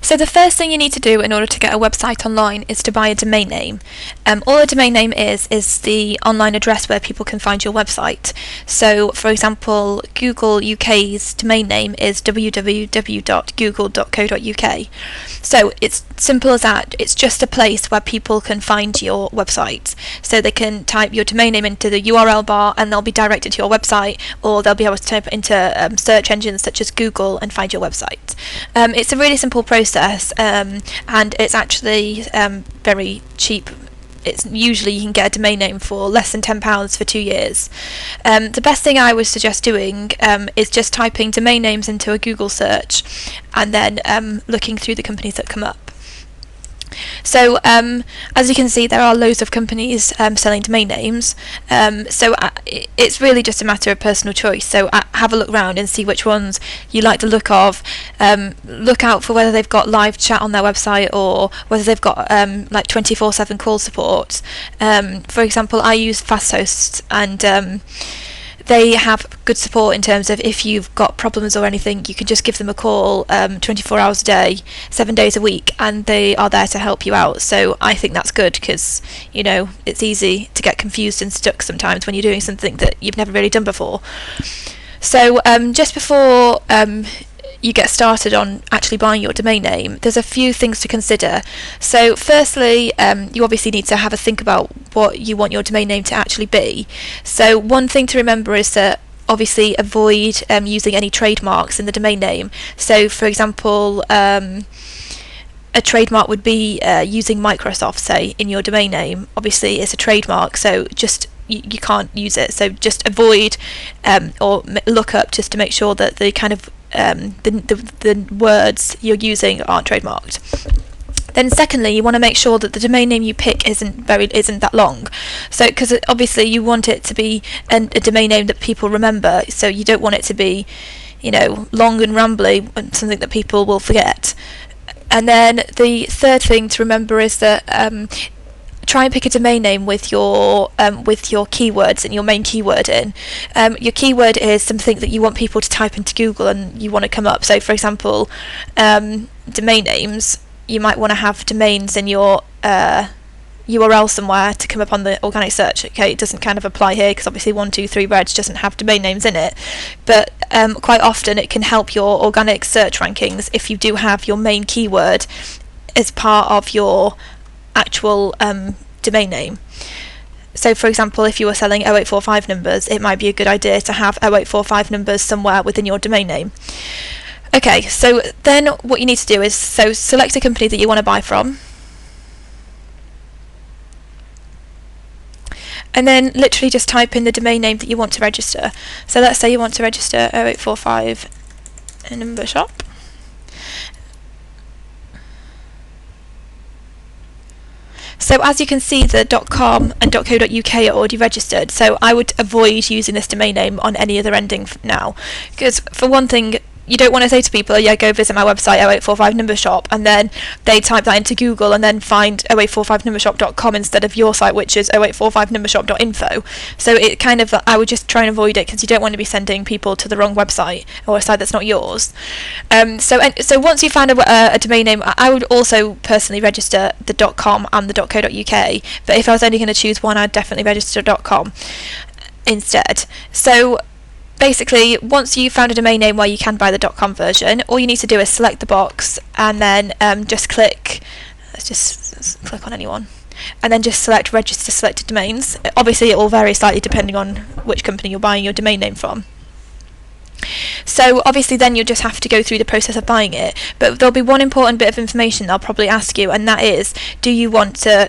So the first thing you need to do in order to get a website online is to buy a domain name. All a domain name is the online address where people can find your website. So, for example, Google UK's domain name is www.google.co.uk. So it's simple as that. It's just a place where people can find your website. So they can type your domain name into the URL bar and they'll be directed to your website, or they'll be able to type it into search engines such as Google and find your website. It's a really simple process, and it's actually very cheap. It's usually you can get a domain name for less than £10 for 2 years. The best thing I would suggest doing is just typing domain names into a Google search and then looking through the companies that come up. So as you can see, there are loads of companies selling domain names, so it's really just a matter of personal choice. So have a look around and see which ones you like the look of. Look out for whether they've got live chat on their website or whether they've got like 24/7 call support. For example, I use FastHost, and they have good support in terms of if you've got problems or anything, you can just give them a call 24 hours a day, 7 days a week, and they are there to help you out. So I think that's good because, you know, it's easy to get confused and stuck sometimes when you're doing something that you've never really done before. So just before you get started on actually buying your domain name, there's a few things to consider. So firstly, you obviously need to have a think about what you want your domain name to actually be. So one thing to remember is that obviously avoid using any trademarks in the domain name. So for example, a trademark would be using Microsoft, say, in your domain name. Obviously it's a trademark, so just you can't use it. So just avoid or look up just to make sure that the kind of the words you're using aren't trademarked. Then secondly, you want to make sure that the domain name you pick isn't that long. So because obviously you want it to be a domain name that people remember, so you don't want it to be, you know, long and rambly and something that people will forget. And then the third thing to remember is that try and pick a domain name with your keywords and your main keyword in. Your keyword is something that you want people to type into Google and you want to come up. So for example, domain names, you might want to have domains in your URL somewhere to come up on the organic search. Okay, it doesn't kind of apply here because obviously 123reg doesn't have domain names in it, but quite often it can help your organic search rankings if you do have your main keyword as part of your actual domain name. So for example, if you were selling 0845 numbers, it might be a good idea to have 0845 numbers somewhere within your domain name. Okay, so then what you need to do is select a company that you want to buy from, and then literally just type in the domain name that you want to register. So let's say you want to register 0845 number shop. So as you can see, the .com and .co.uk are already registered, so I would avoid using this domain name on any other ending now, because for one thing, you don't want to say to people, yeah, go visit my website 0845 number shop, and then they type that into Google and then find 0845numbershop.com instead of your site, which is 0845numbershop.info. So it kind of, I would just try and avoid it because you don't want to be sending people to the wrong website or a site that's not yours. So once you find a domain name, I would also personally register the .com and the .co.uk, but if I was only going to choose one, I'd definitely register .com instead. So basically, once you've found a domain name where you can buy the .com version, all you need to do is select the box and then just click, let's click on anyone, and then just select register selected domains. Obviously it will vary slightly depending on which company you're buying your domain name from. So obviously then you'll just have to go through the process of buying it, but there'll be one important bit of information they'll probably ask you, and that is, do you want to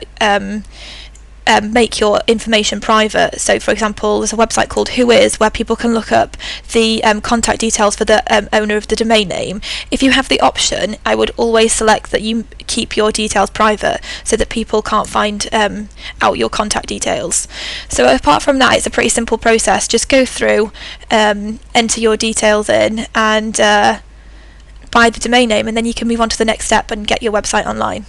make your information private? So for example, there's a website called Whois where people can look up the contact details for the owner of the domain name. If you have the option, I would always select that you keep your details private so that people can't find out your contact details. So apart from that, it's a pretty simple process. Just go through, enter your details in, and buy the domain name, and then you can move on to the next step and get your website online.